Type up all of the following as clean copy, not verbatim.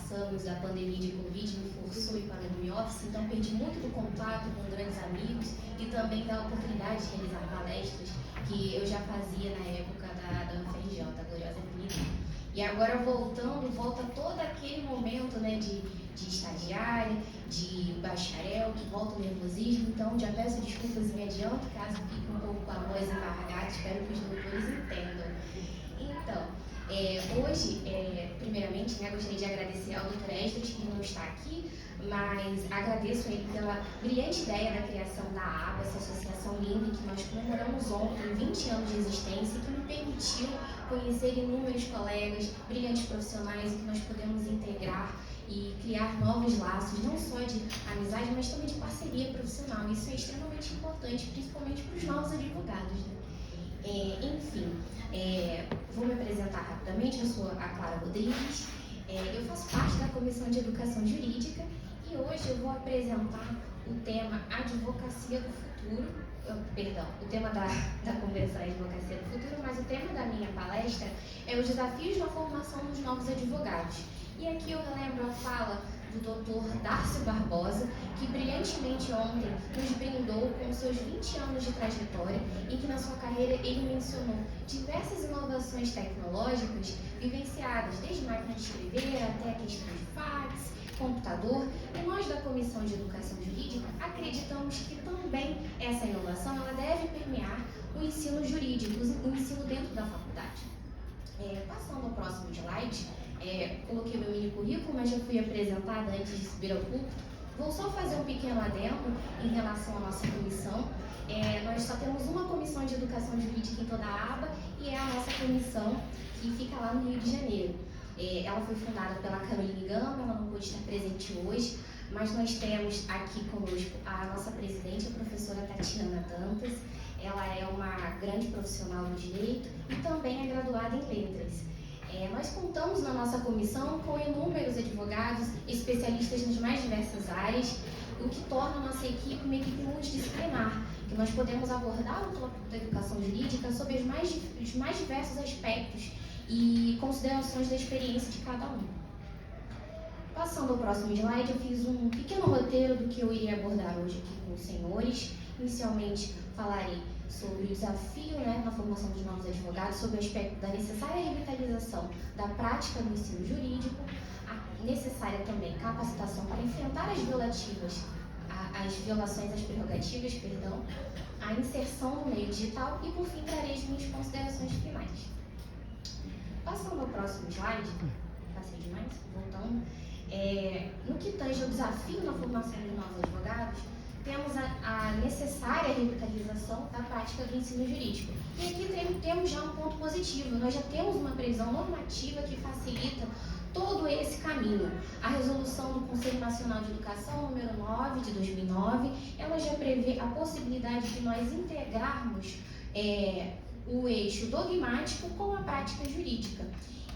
passamos, a pandemia de Covid me forçou a ir para o home office, então perdi muito do contato com grandes amigos e também da oportunidade de realizar palestras que eu já fazia na época da UFRJ, a gloriosa Felipe. E agora volta todo aquele momento, né, de estagiária, de bacharel, que volta o nervosismo. Então já peço desculpas em adianto, caso fique um pouco com a voz embargada, espero que os doutores entendam. Então, hoje, primeiramente, né, gostaria de agradecer ao Dr. Esdras, que não está aqui, mas agradeço a ele pela brilhante ideia da criação da ABA, essa associação linda que nós comemoramos ontem, 20 anos de existência, que me permitiu conhecer inúmeros colegas, brilhantes profissionais, e que nós podemos integrar e criar novos laços, não só de amizade, mas também de parceria profissional. Isso é extremamente importante, principalmente para os novos advogados, né? Enfim, vou me apresentar rapidamente. Eu sou a Clara Rodrigues, eu faço parte da Comissão de Educação Jurídica e hoje eu vou apresentar o tema Advocacia do Futuro, o tema da convenção é Advocacia do Futuro, mas o tema da minha palestra é os desafios na formação dos novos advogados. E aqui eu relembro a fala do Dr. Darcio Barbosa, que brilhantemente ontem nos brindou com seus 20 anos de trajetória, em que na sua carreira ele mencionou diversas inovações tecnológicas vivenciadas, desde máquina de escrever até a questão de fax, computador, e nós da Comissão de Educação Jurídica acreditamos que também essa inovação ela deve permear o ensino jurídico, o ensino dentro da faculdade. Passando ao próximo slide, coloquei meu mini currículo, mas já fui apresentada antes de subir ao púlpito. Vou só fazer um pequeno adendo em relação à nossa comissão. Nós só temos uma comissão de educação jurídica em toda a aba e é a nossa comissão que fica lá no Rio de Janeiro. Ela foi fundada pela Caroline Gama, ela não pôde estar presente hoje, mas nós temos aqui conosco a nossa presidente, a professora Tatiana Dantas. Ela é uma grande profissional do direito e também é graduada em letras. Nós contamos na nossa comissão com inúmeros advogados, especialistas nas mais diversas áreas, o que torna a nossa equipe uma equipe multidisciplinar, que nós podemos abordar o tópico da educação jurídica sobre os mais diversos aspectos e considerações da experiência de cada um. Passando ao próximo slide, eu fiz um pequeno roteiro do que eu iria abordar hoje aqui com os senhores. Inicialmente, falarei sobre o desafio, na formação dos novos advogados, sobre o aspecto da necessária revitalização da prática do ensino jurídico, a necessária também capacitação para enfrentar as violações às prerrogativas, a inserção no meio digital e, por fim, trarei as minhas considerações finais. Passando ao próximo slide, passei demais, voltando, no que tange ao desafio na formação dos novos advogados, temos a necessária revitalização da prática do ensino jurídico. E aqui temos já um ponto positivo, nós já temos uma previsão normativa que facilita todo esse caminho. A resolução do Conselho Nacional de Educação, número 9, de 2009, ela já prevê a possibilidade de nós integrarmos o eixo dogmático com a prática jurídica.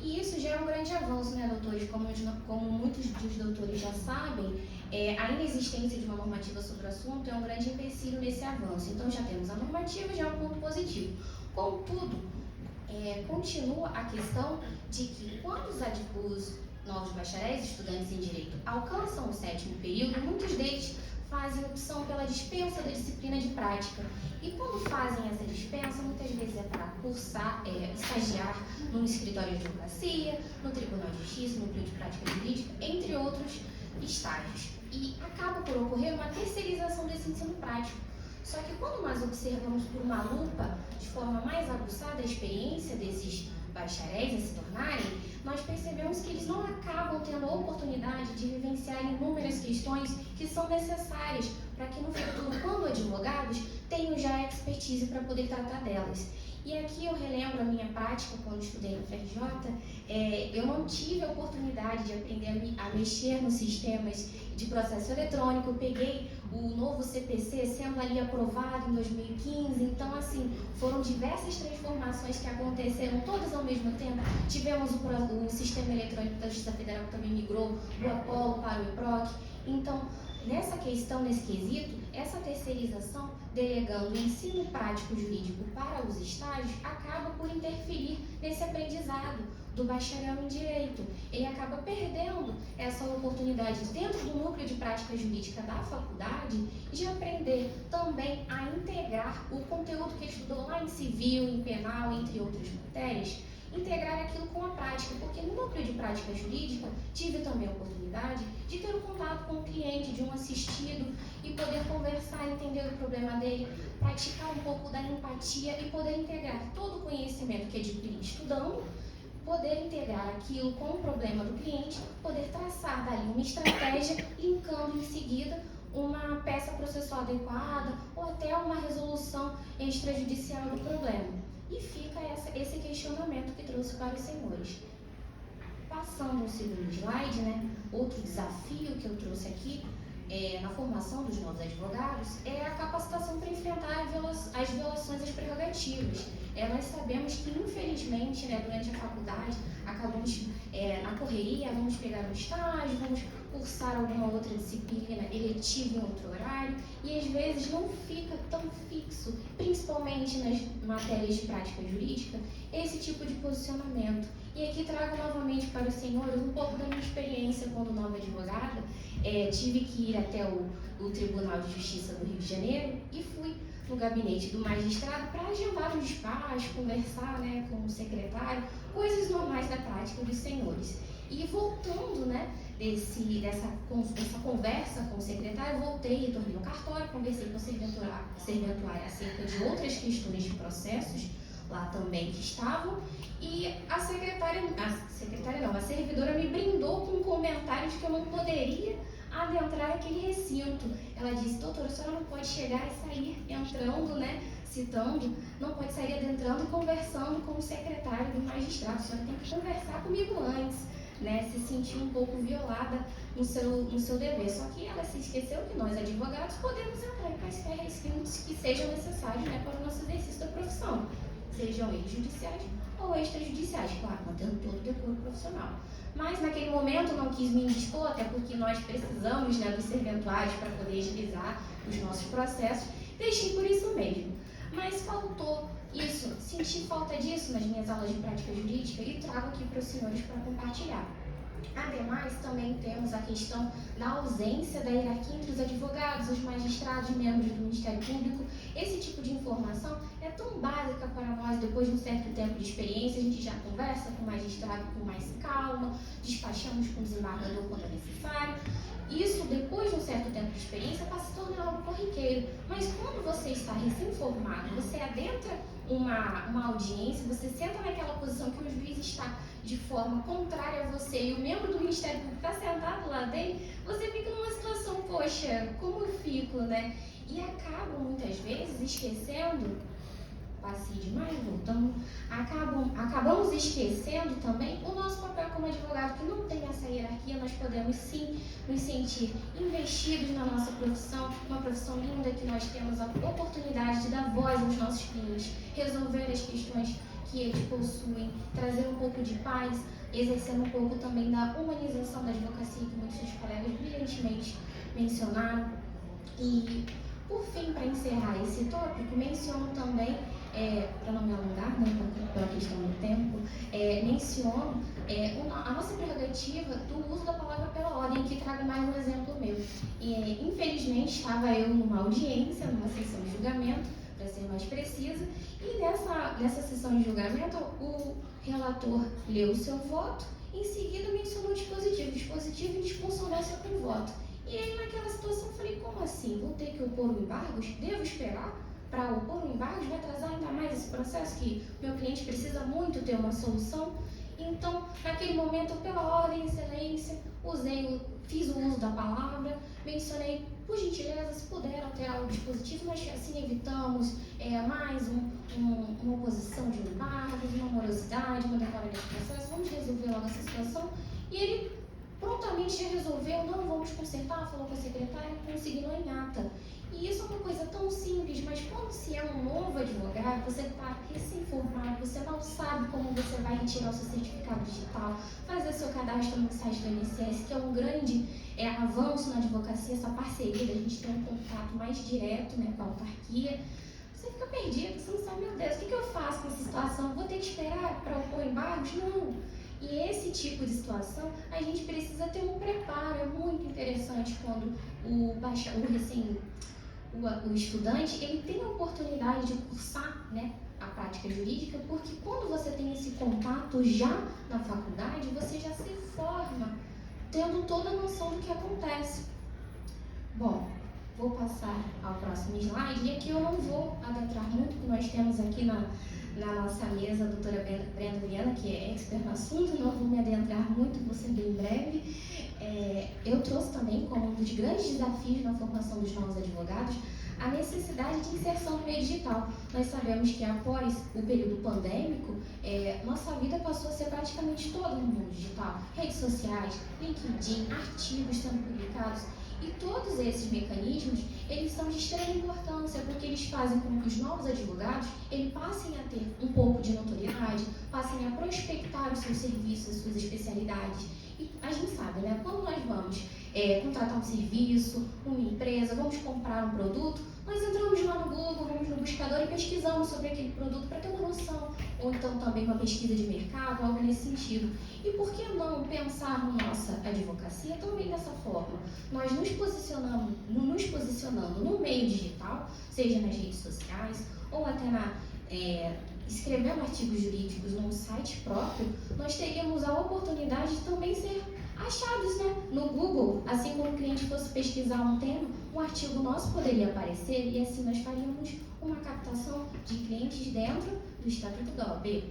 E isso já é um grande avanço, doutores? Como muitos dos doutores já sabem, a inexistência de uma normativa sobre o assunto é um grande empecilho nesse avanço. Então já temos a normativa, já é um ponto positivo. Contudo, continua a questão de que quando os novos bacharéis, estudantes em direito, alcançam o 7º período, muitos deles fazem opção pela dispensa da disciplina de prática. E quando fazem essa dispensa, muitas vezes é para cursar, estagiar num escritório de advocacia, no Tribunal de Justiça, no Núcleo de Prática Jurídica, entre outros estágios. E acaba por ocorrer uma terceirização desse ensino prático. Só que quando nós observamos por uma lupa, de forma mais aguçada, a experiência desses bacharéis a se tornarem, nós percebemos que eles não acabam tendo a oportunidade de vivenciar inúmeras questões que são necessárias para que no futuro, quando advogados, tenham já a expertise para poder tratar delas. E aqui eu relembro a minha prática quando estudei no FRJ, eu não tive a oportunidade de aprender a mexer nos sistemas de processo eletrônico. Eu peguei o novo CPC sendo ali aprovado em 2015, então assim, foram diversas transformações que aconteceram todas ao mesmo tempo. Tivemos o sistema eletrônico da Justiça Federal que também migrou do Apolo para o EPROC. Então, nessa questão, nesse quesito, essa terceirização, delegando o ensino prático jurídico para os estágios, acaba por interferir nesse aprendizado do bacharel em direito. Ele acaba perdendo essa oportunidade dentro do núcleo de prática jurídica da faculdade de aprender também a integrar o conteúdo que estudou lá em civil, em penal, entre outras matérias, integrar aquilo com a prática, porque no núcleo de prática jurídica tive também a oportunidade de ter um contato com o cliente, de um assistido e poder conversar, entender o problema dele, praticar um pouco da empatia e poder integrar todo o conhecimento que adquiri estudando, poder integrar aquilo com o problema do cliente, poder traçar dali uma estratégia, linkando em seguida uma peça processual adequada ou até uma resolução extrajudicial do problema. E fica esse questionamento que trouxe para os senhores. Passando ao segundo slide, né? Outro desafio que eu trouxe aqui na formação dos novos advogados é a capacitação para enfrentar as violações às prerrogativas. Nós sabemos que, infelizmente, né, durante a faculdade, acabamos na correria, vamos pegar um estágio, vamos cursar alguma outra disciplina eletiva em outro horário e às vezes não fica tão fixo, principalmente nas matérias de prática jurídica, esse tipo de posicionamento. E aqui trago novamente para os senhores um pouco da minha experiência quando nova advogada. Tive que ir até o Tribunal de Justiça do Rio de Janeiro e fui no gabinete do magistrado para agendar um despacho, conversar, né, com o secretário, coisas normais da prática dos senhores. E voltando, né, dessa conversa com o secretário, voltei, retornei ao cartório, conversei com a serventuária acerca de outras questões de processos lá também que estavam, e a servidora me brindou com um comentário de que eu não poderia adentrar aquele recinto. Ela disse: doutora, a senhora não pode chegar e sair entrando, né, citando, não pode sair adentrando e conversando com o secretário do magistrado, a senhora tem que conversar comigo antes, né, se sentiu um pouco violada no seu dever. Só que ela se esqueceu que nós, advogados, podemos entrar em quaisquer recintos que sejam necessários, né, para o nosso exercício da profissão, sejam eles judiciais ou extrajudiciais, claro, mantendo todo o decoro profissional. Mas naquele momento não quis me indispor, até porque nós precisamos, né, dos serventuários para poder agilizar os nossos processos, deixei por isso mesmo. Mas faltou isso, senti falta disso nas minhas aulas de prática jurídica e trago aqui para os senhores para compartilhar. Ademais, também temos a questão da ausência da hierarquia entre os advogados, os magistrados, membros do Ministério Público. Esse tipo de informação é tão básica para nós. Depois de um certo tempo de experiência, a gente já conversa com o magistrado com mais calma, despachamos com o desembargador quando é necessário. Isso, depois de um certo tempo de experiência, passa a se tornar algo corriqueiro. Mas quando você está recém-formado, você adentra uma audiência, você senta naquela posição que o juiz está de forma contrária a você e o membro do Ministério Público está sentado lá dele, você fica numa situação, poxa, como eu fico, né? E acabam muitas vezes esquecendo, passei demais, voltando, acabamos esquecendo também o nosso papel como advogado, que não tem essa hierarquia. Nós podemos sim nos sentir investidos na nossa profissão, uma profissão linda que nós temos a oportunidade de dar voz aos nossos clientes, resolver as questões que eles possuem, trazer um pouco de paz, exercendo um pouco também da humanização da advocacia, que muitos dos colegas brilhantemente mencionaram. E, por fim, para encerrar esse tópico, menciono também, para não me alongar, né, pela questão do tempo, menciono a nossa prerrogativa do uso da palavra pela ordem, que trago mais um exemplo meu. Infelizmente, estava eu numa audiência, numa sessão de julgamento, para ser mais precisa, e nessa sessão de julgamento, o relator leu o seu voto, em seguida mencionou o dispositivo em desconsonância com o voto. E aí, naquela situação, eu falei: como assim? Vou ter que opor o embargos? Devo esperar para opor o embargos? Vai atrasar ainda mais esse processo, que meu cliente precisa muito ter uma solução? Então, naquele momento, pela ordem, excelência, fiz o uso da palavra, mencionei: por gentileza, se puder alterar o dispositivo, nós assim evitamos mais uma oposição de embargos, uma morosidade, uma demora desse processo, vamos resolver logo essa situação. E ele prontamente já resolveu: não, vamos consertar, falou com a secretária, consignou em ata. E isso é uma coisa tão simples, mas quando se é um novo advogado, você está recém-formado, você não sabe como você vai retirar o seu certificado digital, fazer seu cadastro no site do INSS, que é um grande avanço na advocacia, essa parceria da gente ter um contato mais direto, né, com a autarquia. Você fica perdido, você não sabe: meu Deus, o que eu faço nessa situação? Vou ter que esperar para opor embargos? Não. E esse tipo de situação, a gente precisa ter um preparo. É muito interessante quando o estudante ele tem a oportunidade de cursar, né, a prática jurídica, porque quando você tem esse contato já na faculdade, você já se forma tendo toda a noção do que acontece. Bom, vou passar ao próximo slide, e aqui eu não vou adentrar muito, porque nós temos aqui na nossa mesa a doutora Brenda Viana, que é expert no assunto, não vou me adentrar muito, vou ser bem breve. Eu trouxe também como um dos grandes desafios na formação dos novos advogados a necessidade de inserção no meio digital. Nós sabemos que após o período pandêmico, nossa vida passou a ser praticamente toda no mundo digital. Redes sociais, LinkedIn, artigos sendo publicados. E todos esses mecanismos, eles são de extrema importância, porque eles fazem com que os novos advogados passem a ter um pouco de notoriedade, passem a prospectar os seus serviços, as suas especialidades. E a gente sabe, né? Quando nós vamos contratar um serviço, uma empresa, vamos comprar um produto, nós entramos lá no Google, vamos no buscador e pesquisamos sobre aquele produto para ter uma noção, ou então também uma pesquisa de mercado, algo nesse sentido. E por que não pensar na nossa advocacia também dessa forma? Nós nos posicionando no meio digital, seja nas redes sociais, ou até escrevendo artigos jurídicos num site próprio, nós teríamos a oportunidade de também ser achados, né, no Google. Assim como o cliente fosse pesquisar um tema, um artigo nosso poderia aparecer e assim nós faríamos uma captação de clientes dentro do Estatuto da OAB.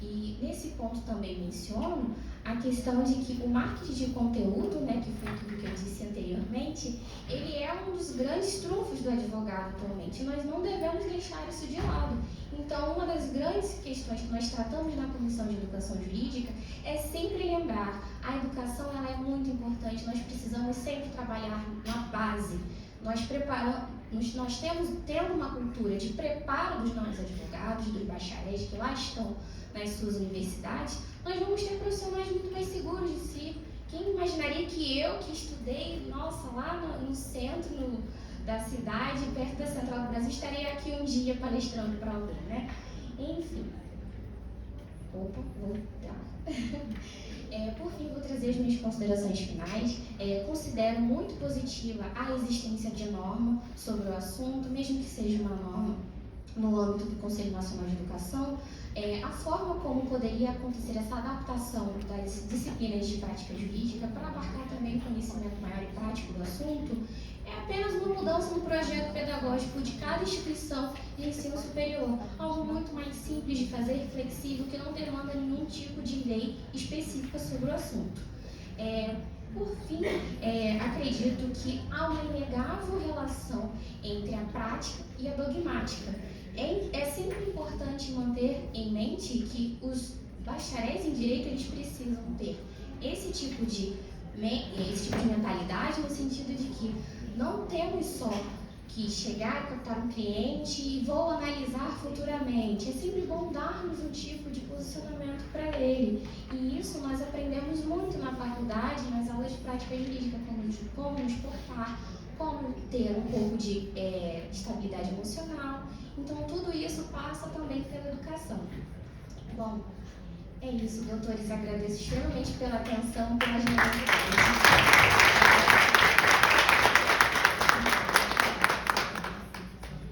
E nesse ponto também menciono a questão de que o marketing de conteúdo, né, que foi tudo que eu disse anteriormente, ele é um dos grandes trunfos do advogado atualmente. Nós não devemos deixar isso de lado. Então, uma das grandes questões que nós tratamos na Comissão de Educação Jurídica é sempre lembrar, a educação ela é muito importante, nós precisamos sempre trabalhar na base. Nós tendo uma cultura de preparo dos nossos advogados, dos bacharéis que lá estão nas suas universidades, nós vamos ter profissionais muito mais seguros de si. Quem imaginaria que eu, que estudei, lá no centro da cidade, perto da Central do Brasil, estaria aqui um dia palestrando para alguém, né? Enfim. Opa, vou por fim, vou trazer as minhas considerações finais. Considero muito positiva a existência de norma sobre o assunto, mesmo que seja uma norma no âmbito do Conselho Nacional de Educação. A forma como poderia acontecer essa adaptação das disciplinas de prática jurídica para abarcar também o conhecimento maior e prático do assunto é apenas uma mudança no projeto pedagógico de cada instituição de ensino superior, algo muito mais simples de fazer, flexível, que não demanda nenhum tipo de lei específica sobre o assunto. Por fim, acredito que há uma inegável relação entre a prática e a dogmática. É sempre importante manter em mente que os bacharéis em direito eles precisam ter esse tipo de mentalidade, no sentido de que não temos só que chegar e captar um cliente e vou analisar futuramente. É sempre bom darmos um tipo de posicionamento para ele. E isso nós aprendemos muito na faculdade, nas aulas de prática jurídica, como nos portar, como ter um pouco de estabilidade emocional. Então, tudo isso passa também pela educação. Bom, é isso, doutores. Agradeço extremamente pela atenção, pela generosidade.